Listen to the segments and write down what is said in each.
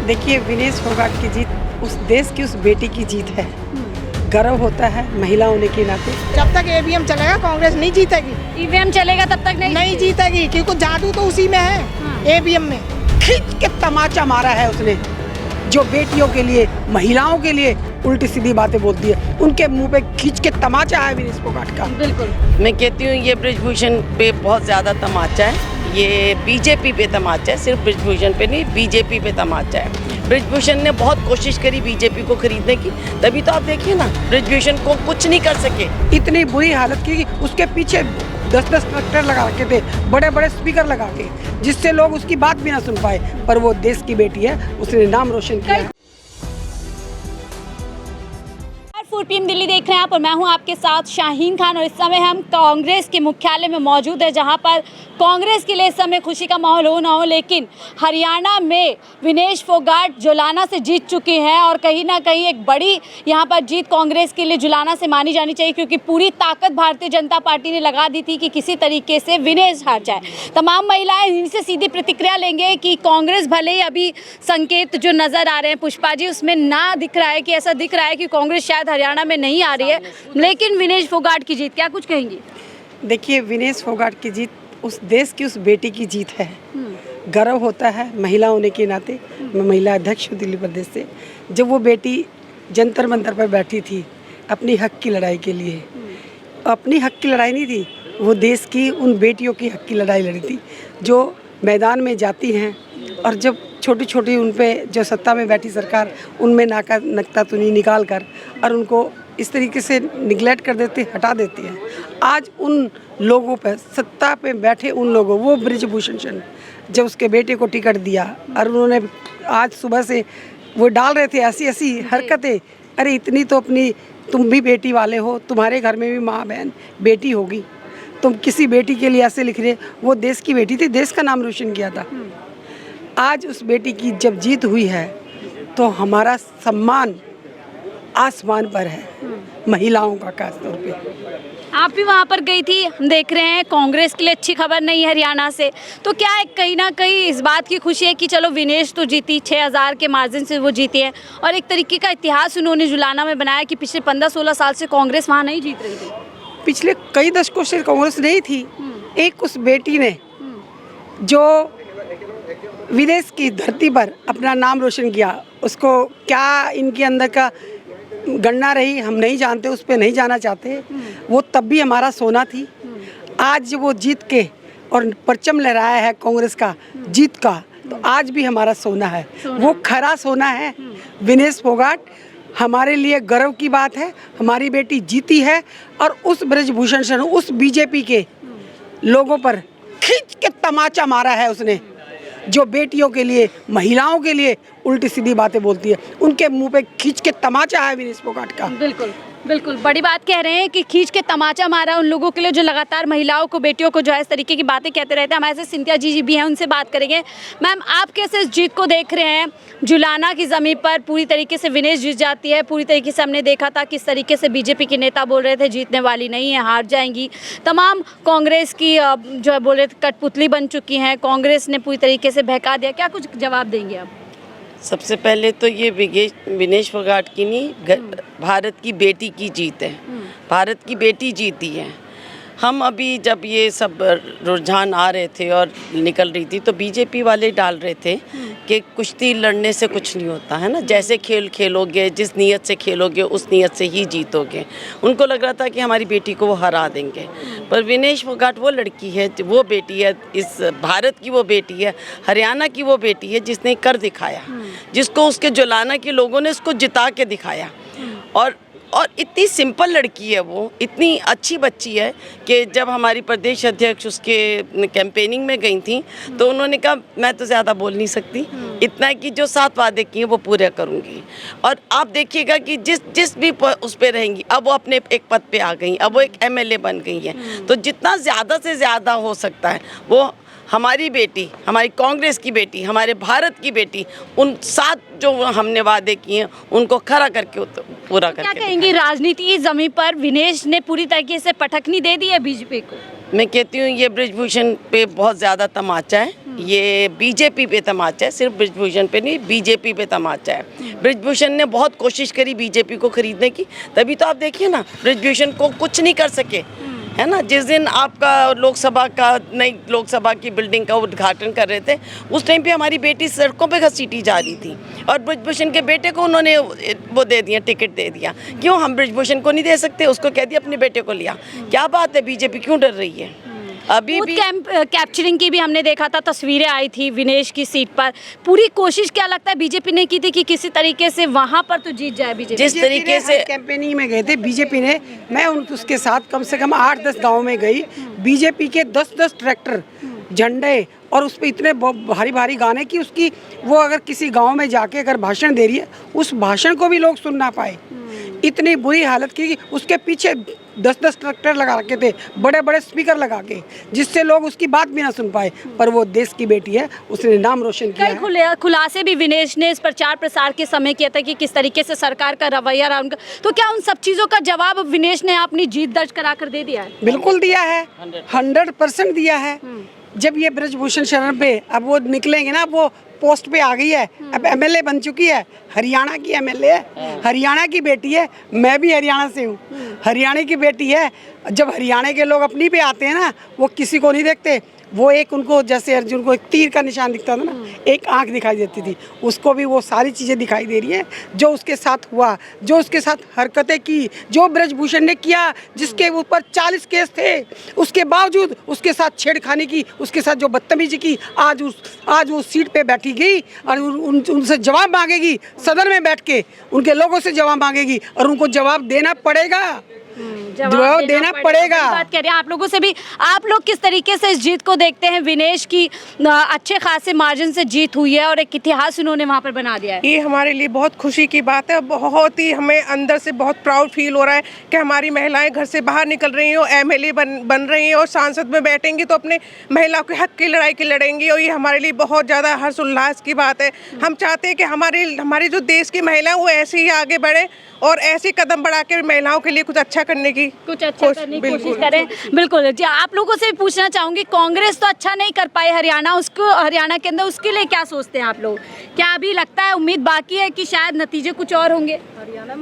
देखिए, विनेश फोगाट की जीत उस देश की उस बेटी की जीत है। गर्व होता है महिला होने के नाते। जब तक ईवीएम चलेगा कांग्रेस नहीं जीतेगी। ईवीएम चलेगा तब तक नहीं जीतेगी क्योंकि जादू तो उसी में है, ईवीएम में। खींच के तमाचा मारा है उसने, जो बेटियों के लिए महिलाओं के लिए उल्टी सीधी बातें बोलती है, उनके मुंह पे खींच के तमाचा है विनेश फोगाट का। बिल्कुल। मैं कहती हूँ ये ब्रिजभूषण पे बहुत ज़्यादा तमाचा है, ये बीजेपी पे तमाचा है, सिर्फ ब्रिजभूषण पे नहीं, बीजेपी पे तमाचा है। ब्रिजभूषण ने बहुत कोशिश करी बीजेपी को खरीदने की, तभी तो आप देखिए ना ब्रिजभूषण को कुछ नहीं कर सके। इतनी बुरी हालत की कि उसके पीछे 10-10 ट्रैक्टर लगा रखे थे, बड़े बड़े स्पीकर लगा के, जिससे लोग उसकी बात भी ना सुन पाए। पर वो देश की बेटी है, उसने नाम रोशन किया। फूड पीएम दिल्ली देख रहे हैं आप और मैं हूं आपके साथ शाहीन खान। और इस समय हम कांग्रेस के मुख्यालय में मौजूद है, जहां पर कांग्रेस के लिए इस समय खुशी का माहौल हो ना हो, लेकिन हरियाणा में विनेश फोगाट जुलाना से जीत चुके हैं। और कहीं ना कहीं एक बड़ी यहां पर जीत कांग्रेस के लिए जुलाना से मानी जानी चाहिए, क्योंकि पूरी ताकत भारतीय जनता पार्टी ने लगा दी थी कि किसी तरीके से विनेश हार जाए। तमाम महिलाएं इनसे सीधी प्रतिक्रिया लेंगे कि कांग्रेस भले ही अभी संकेत जो नज़र आ रहे हैं पुष्पा जी, उसमें ना दिख रहा है कि ऐसा दिख रहा है कि कांग्रेस शायद हरियाणा में नहीं आ रही है, लेकिन विनेश फोगाट की जीत, क्या कुछ कहेंगी? देखिए, विनेश फोगाट की जीत उस देश की उस बेटी की जीत है। गर्व होता है महिला होने के नाते। मैं महिला अध्यक्ष हूँ दिल्ली प्रदेश से। जब वो बेटी जंतर मंतर पर बैठी थी अपनी हक की लड़ाई के लिए, अपनी हक की लड़ाई नहीं थी, वो देश की उन बेटियों की हक की लड़ाई लड़ी थी, जो मैदान में जाती हैं और जब छोटी छोटी उन पे जो सत्ता में बैठी सरकार उनमें नुक्ताचीनी निकाल कर और उनको इस तरीके से निगलेक्ट कर देते, हटा देती हैं। आज उन लोगों पर, सत्ता पे बैठे उन लोगों, वो ब्रिजभूषण जब उसके बेटे को टिकट दिया और उन्होंने आज सुबह से वो डाल रहे थे ऐसी ऐसी हरकतें, अरे इतनी तो अपनी तुम भी बेटी वाले हो, तुम्हारे घर में भी माँ बहन बेटी होगी, तुम किसी बेटी के लिए ऐसे लिख रहे। वो देश की बेटी थी, देश का नाम रोशन किया था। आज उस बेटी की जब जीत हुई है तो हमारा सम्मान आसमान पर है, महिलाओं का खास तौर पे। आप भी वहाँ पर गई थी, हम देख रहे हैं कांग्रेस के लिए अच्छी खबर नहीं है हरियाणा से, तो क्या है कहीं ना कहीं इस बात की खुशी है कि चलो विनेश तो जीती, 6000 के मार्जिन से वो जीती है, और एक तरीके का इतिहास उन्होंने जुलाना में बनाया कि पिछले 15-16 साल से कांग्रेस वहाँ नहीं जीत रही थी। पिछले कई दशकों से कांग्रेस नहीं थी। एक उस बेटी ने जो विदेश की धरती पर अपना नाम रोशन किया, उसको क्या इनके अंदर का गणना रही हम नहीं जानते, उस पर नहीं जाना चाहते। वो तब भी हमारा सोना थी। आज वो जीत के और परचम लहराया है कांग्रेस का जीत का, तो आज भी हमारा सोना है, वो खरा सोना है। विनेश फोगाट हमारे लिए गर्व की बात है, हमारी बेटी जीती है और उस ब्रिजभूषण से, उस बीजेपी के लोगों पर खींच के तमाचा मारा है उसने, जो बेटियों के लिए महिलाओं के लिए उल्टी सीधी बातें बोलती है, उनके मुंह पे खींच के तमाचा है विनेश फोगाट का। बिल्कुल बिल्कुल, बड़ी बात कह रहे हैं कि खींच के तमाचा मारा उन लोगों के लिए जो लगातार महिलाओं को, बेटियों को जो है इस तरीके की बातें कहते रहते हैं। हमारे साथ सिंधिया जी भी हैं, उनसे बात करेंगे। मैम, आप कैसे इस जीत को देख रहे हैं? जुलाना की ज़मीन पर पूरी तरीके से विनेश जीत जाती है, पूरी तरीके से हमने देखा था किस तरीके से बीजेपी के नेता बोल रहे थे जीतने वाली नहीं है, हार जाएंगी। तमाम कांग्रेस की जो है बोल रहे थे कठपुतली बन चुकी हैं, कांग्रेस ने पूरी तरीके से बहका दिया, क्या कुछ जवाब देंगे आप? सबसे पहले तो ये विनेश फोगाट की नहीं, भारत की बेटी की जीत है। भारत की बेटी जीती है। हम अभी जब ये सब रुझान आ रहे थे और निकल रही थी तो बीजेपी वाले डाल रहे थे कि कुश्ती लड़ने से कुछ नहीं होता है ना, जैसे खेल खेलोगे, जिस नीयत से खेलोगे उस नीयत से ही जीतोगे। उनको लग रहा था कि हमारी बेटी को वो हरा देंगे, पर विनेश फोगाट वो लड़की है, वो बेटी है, इस भारत की वो बेटी है, हरियाणा की वो बेटी है जिसने कर दिखाया, जिसको उसके जुलाना के लोगों ने उसको जिता के दिखाया। और इतनी सिंपल लड़की है वो, इतनी अच्छी बच्ची है कि जब हमारी प्रदेश अध्यक्ष उसके कैंपेनिंग में गई थी तो उन्होंने कहा मैं तो ज़्यादा बोल नहीं सकती, इतना है कि जो 7 वादे किए वो पूरे करूँगी। और आप देखिएगा कि जिस भी उस पर रहेंगी, अब वो अपने एक पद पे आ गई, अब वो एक MLA बन गई है। तो जितना ज़्यादा से ज़्यादा हो सकता है वो हमारी बेटी, हमारी कांग्रेस की बेटी, हमारे भारत की बेटी, उन 7 जो हमने वादे किए हैं उनको खरा करके पूरा करके। क्या कहेंगी, राजनीति की जमीन पर विनेश ने पूरी तरीके से पटखनी दे दी है बीजेपी को? मैं कहती हूँ ये ब्रिजभूषण पे बहुत ज़्यादा तमाचा है, ये बीजेपी पे तमाचा है, सिर्फ बृजभूषण पे नहीं, बीजेपी पे तमाचा है। बृजभूषण ने बहुत कोशिश करी बीजेपी को खरीदने की, तभी तो आप देखिए ना बृजभूषण को कुछ नहीं कर सके, है ना। जिस दिन आपका लोकसभा का नई लोकसभा की बिल्डिंग का उद्घाटन कर रहे थे, उस टाइम पे हमारी बेटी सड़कों पे घसीटी जा रही थी और बृजभूषण के बेटे को उन्होंने वो दे दिया, टिकट दे दिया। क्यों हम बृजभूषण को नहीं दे सकते? उसको कह दिया अपने बेटे को लिया। क्या बात है, बीजेपी क्यों डर रही है? अभी भी कैप्चरिंग की भी हमने देखा था, तस्वीरें आई थी विनेश की सीट पर। पूरी कोशिश क्या लगता है बीजेपी ने की थी कि किसी तरीके से वहां पर तो जीत जाए बीजेपी? जिस तरीके से कैंपेनिंग में गए थे बीजेपी ने, मैं उसके साथ कम से कम 8-10 गाँव में गई। बीजेपी के 10-10 ट्रैक्टर, झंडे और उस पर इतने भारी भारी गाने कि उसकी वो अगर किसी गांव में जाके अगर भाषण दे रही है, उस भाषण को भी लोग सुन ना पाए। इतनी बुरी हालत की कि उसके पीछे 10-10 ट्रैक्टर लगा रखे थे, बड़े बड़े स्पीकर लगा के, जिससे लोग उसकी बात भी ना सुन पाए। पर वो देश की बेटी है, उसने नाम रोशन किया है। खुलासे भी विनेश ने इस प्रचार प्रसार के समय किया था कि किस तरीके से सरकार का रवैया रहा उनका। तो क्या उन सब चीज़ों का जवाब विनेश ने अपनी जीत दर्ज करा कर दे दिया है? बिल्कुल दिया है, 100% दिया है। जब ये बृजभूषण शरण पे अब वो निकलेंगे ना, वो पोस्ट पे आ गई है, अब एमएलए बन चुकी है, हरियाणा की एमएलए है, हरियाणा की बेटी है। मैं भी हरियाणा से हूँ, हरियाणा की बेटी है। जब हरियाणा के लोग अपनी पे आते हैं ना, वो किसी को नहीं देखते। वो एक उनको जैसे अर्जुन को एक तीर का निशान दिखता था ना, एक आंख दिखाई देती थी, उसको भी वो सारी चीज़ें दिखाई दे रही हैं जो उसके साथ हुआ, जो उसके साथ हरकतें की, जो बृजभूषण ने किया, जिसके ऊपर 40 केस थे, उसके बावजूद उसके साथ छेड़खानी की, उसके साथ जो बदतमीजी की, आज वो सीट पे बैठी गई और उनसे जवाब मांगेगी, सदन में बैठ के उनके लोगों से जवाब मांगेगी और उनको जवाब देना पड़ेगा। जवाब देना पड़ेगा। बात कह रहे हैं आप लोगों से भी, आप लोग किस तरीके से इस जीत को देखते हैं? विनेश की अच्छे खासे मार्जिन से जीत हुई है और एक इतिहास उन्होंने वहाँ पर बना दिया है। ये हमारे लिए बहुत खुशी की बात है। बहुत ही हमें अंदर से बहुत प्राउड फील हो रहा है कि हमारी महिलाएं घर से बाहर निकल रही हैं और एमएलए बन रही हैं और सांसद में बैठेंगी तो अपने महिलाओं के हक की लड़ाई की लड़ेंगी और ये हमारे लिए बहुत ज़्यादा हर्ष उल्लास की बात है। हम चाहते हैं कि हमारे जो देश की महिलाएं वो ऐसे ही आगे बढ़े और ऐसे कदम बढ़ा के महिलाओं के लिए कुछ अच्छा करने की करने की कोशिश करें। बिल्कुल जी, आप लोगों से भी पूछना चाहूंगी, कांग्रेस तो अच्छा नहीं कर पाई हरियाणा, उसको हरियाणा के अंदर, उसके लिए क्या सोचते हैं आप लोग? क्या अभी लगता है, उम्मीद बाकी है कि शायद नतीजे कुछ और होंगे?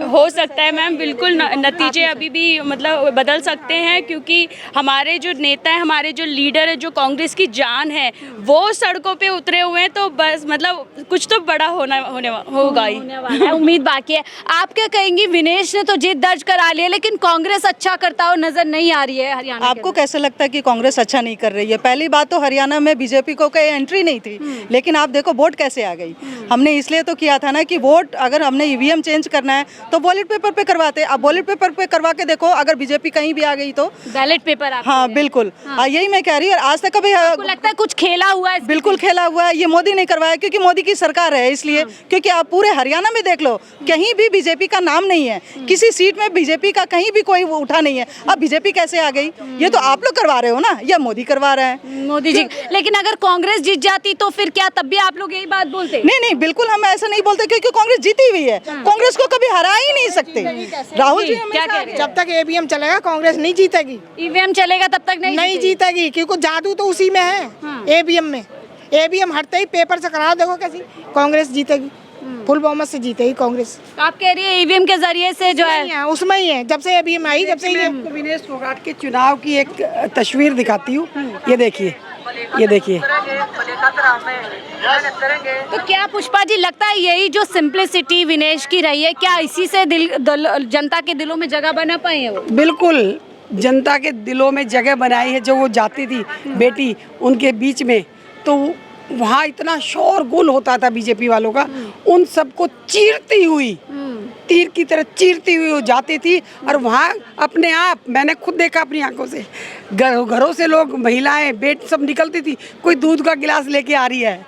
हो सकता है मैम, बिल्कुल नतीजे अभी भी मतलब बदल सकते हैं, क्योंकि हमारे जो नेता हैं, हमारे जो लीडर है, जो कांग्रेस की जान है, वो सड़कों पे उतरे हुए हैं। तो बस मतलब कुछ तो बड़ा होगा ही। उम्मीद बाकी है। आप क्या कहेंगी? विनेश ने तो जीत दर्ज करा लिया, लेकिन कांग्रेस अच्छा करता हुआ नजर नहीं आ रही है हरियाणा। आपको कैसे लगता है कि कांग्रेस अच्छा नहीं कर रही है? पहली बात तो हरियाणा में बीजेपी को कोई एंट्री नहीं थी, लेकिन आप देखो वोट कैसे आ गई। हमने इसलिए तो किया था ना कि वोट अगर हमने ईवीएम चेंज करना है तो बैलेट पेपर पे करवाते। अब बैलेट पेपर पे करवा के देखो, अगर बीजेपी कहीं भी आ गई तो बैलेट पेपर। हाँ बिल्कुल, यही मैं कह रही हूँ। आज तक कभी लगता है कुछ खेला हुआ है? बिल्कुल खेला हुआ है। ये मोदी नहीं करवाया, क्योंकि मोदी की सरकार है इसलिए। क्योंकि आप पूरे हरियाणा में देख लो, कहीं भी बीजेपी का नाम नहीं है, किसी सीट में बीजेपी का कहीं भी कोई उठा नहीं है। अब बीजेपी कैसे आ गई? ये तो आप लोग करवा रहे हो ना, या मोदी करवा रहा है? मोदी जी। लेकिन अगर कांग्रेस जीत जाती तो फिर क्या तब भी आप लोग यही बात बोलते? नहीं, बिल्कुल हम ऐसा नहीं बोलते, क्योंकि कांग्रेस जीती हुई है। कांग्रेस को कभी हरा ही नहीं सकते। राहुल जी क्या कह रहे हैं? जब तक ईवीएम चलेगा कांग्रेस नहीं जीतेगी। ईवीएम चलेगा तब तक नहीं जीतेगी, क्योंकि जादू तो उसी में है। ईवीएम में ईवीएम हटते ही पेपर से करा, देखो कैसी कांग्रेस जीतेगी, फुल बहुमत से जीतेगी कांग्रेस। आप कह रही है ईवीएम के जरिए से जो है उसमें ही है, जब से ईवीएम आई, जब से मैं आपको विनेश फोगाट के चुनाव की एक तस्वीर दिखाती हूँ। ये देखिए, ये देखिए। तो क्या पुष्पा जी लगता है यही जो सिंप्लिसिटी विनेश की रही है, क्या इसी से जनता के दिलों में जगह बना पाए हैं वो? बिल्कुल, जनता के दिलों में जगह बनाई है। जो वो जाती थी बेटी उनके बीच में, तो वहाँ इतना शोर गुल होता था बीजेपी वालों का, उन सबको चीरती हुई, तीर की तरह चीरती हुई वो जाती थी। और वहाँ अपने आप मैंने खुद देखा अपनी आंखों से, घरों से लोग, महिलाएं, बेट सब निकलती थी। कोई दूध का गिलास लेके आ रही है,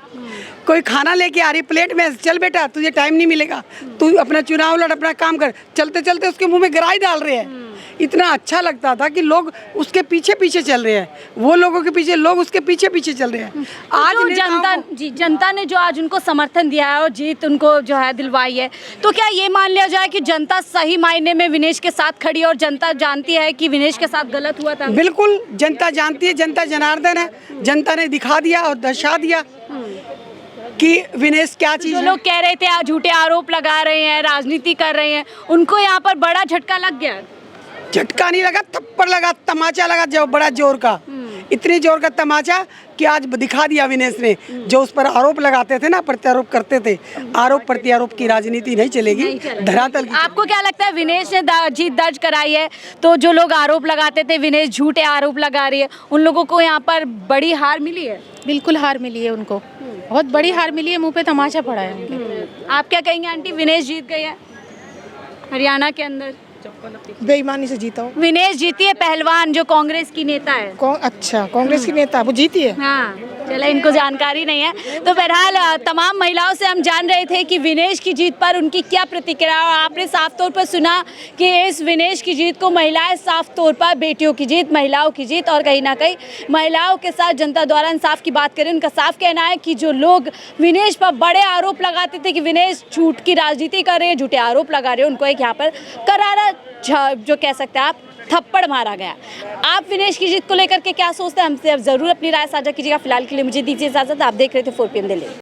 कोई खाना लेके आ रही प्लेट में, चल बेटा तुझे टाइम नहीं मिलेगा, तू अपना चुनाव लड़, अपना काम कर। चलते चलते उसके मुंह में गराई डाल रहे हैं इतना अच्छा लगता था कि लोग उसके पीछे पीछे चल रहे हैं, वो लोगों के पीछे, लोग उसके पीछे पीछे चल रहे हैं। आज जो नेताओं जनता ने जो आज उनको समर्थन दिया है और जीत उनको जो है दिलवाई है, तो क्या ये मान लिया जाए कि जनता सही मायने में विनेश के साथ खड़ी है और जनता जानती है कि विनेश के साथ गलत हुआ था? बिल्कुल जनता जानती है, जनता जनार्दन है, जनता ने दिखा दिया और दर्शा दिया कि विनेश क्या चीज जो है। लोग कह रहे थे झूठे आरोप लगा रहे हैं, राजनीति कर रहे हैं, उनको यहाँ पर बड़ा झटका लग गया। झटका नहीं लगा, थप्पड़ लगा, तमाचा लगा जो बड़ा जोर का, इतनी जोर का तमाचा कि आज दिखा दिया विनेश ने। जो उस पर आरोप लगाते थे ना, प्रत्यारोप करते थे, आरोप प्रत्यारोप की राजनीति नहीं चलेगी, धरातल की। आपको क्या लगता है विनेश ने जीत दर्ज कराई है, तो जो लोग आरोप लगाते थे विनेश झूठे आरोप लगा रही है, उन लोगों को यहाँ पर बड़ी हार मिली है? बिल्कुल हार मिली है उनको, बहुत बड़ी हार मिली है, मुंह पे तमाचा पड़ा है उनके। आप क्या कहेंगे आंटी, विनेश जीत गए हैं हरियाणा के अंदर? बेईमानी से जीता हो। विनेश जीती है, पहलवान जो कांग्रेस की नेता है। अच्छा, कांग्रेस की नेता वो जीती है। हाँ, चले इनको जानकारी नहीं है। तो बहरहाल तमाम महिलाओं से हम जान रहे थे कि विनेश की जीत पर उनकी क्या प्रतिक्रिया, और आपने साफ तौर पर सुना कि इस विनेश की जीत को महिलाएं साफ तौर पर बेटियों की जीत, महिलाओं की जीत, और कहीं ना कहीं महिलाओं के साथ जनता द्वारा इंसाफ की बात करें, उनका साफ कहना है कि जो लोग विनेश पर बड़े आरोप लगाते थे कि विनेश झूठ की राजनीति कर रहे हैं, झूठे आरोप लगा रहे हैं, उनको एक यहाँ पर करारा जो कह सकते हैं आप थप्पड़ मारा गया। आप विनेश की जीत को लेकर के क्या सोचते हैं, हमसे अब जरूर अपनी राय साझा कीजिएगा। फिलहाल के लिए मुझे दीजिए इजाजत। आप देख रहे थे 4 PM दिल्ली।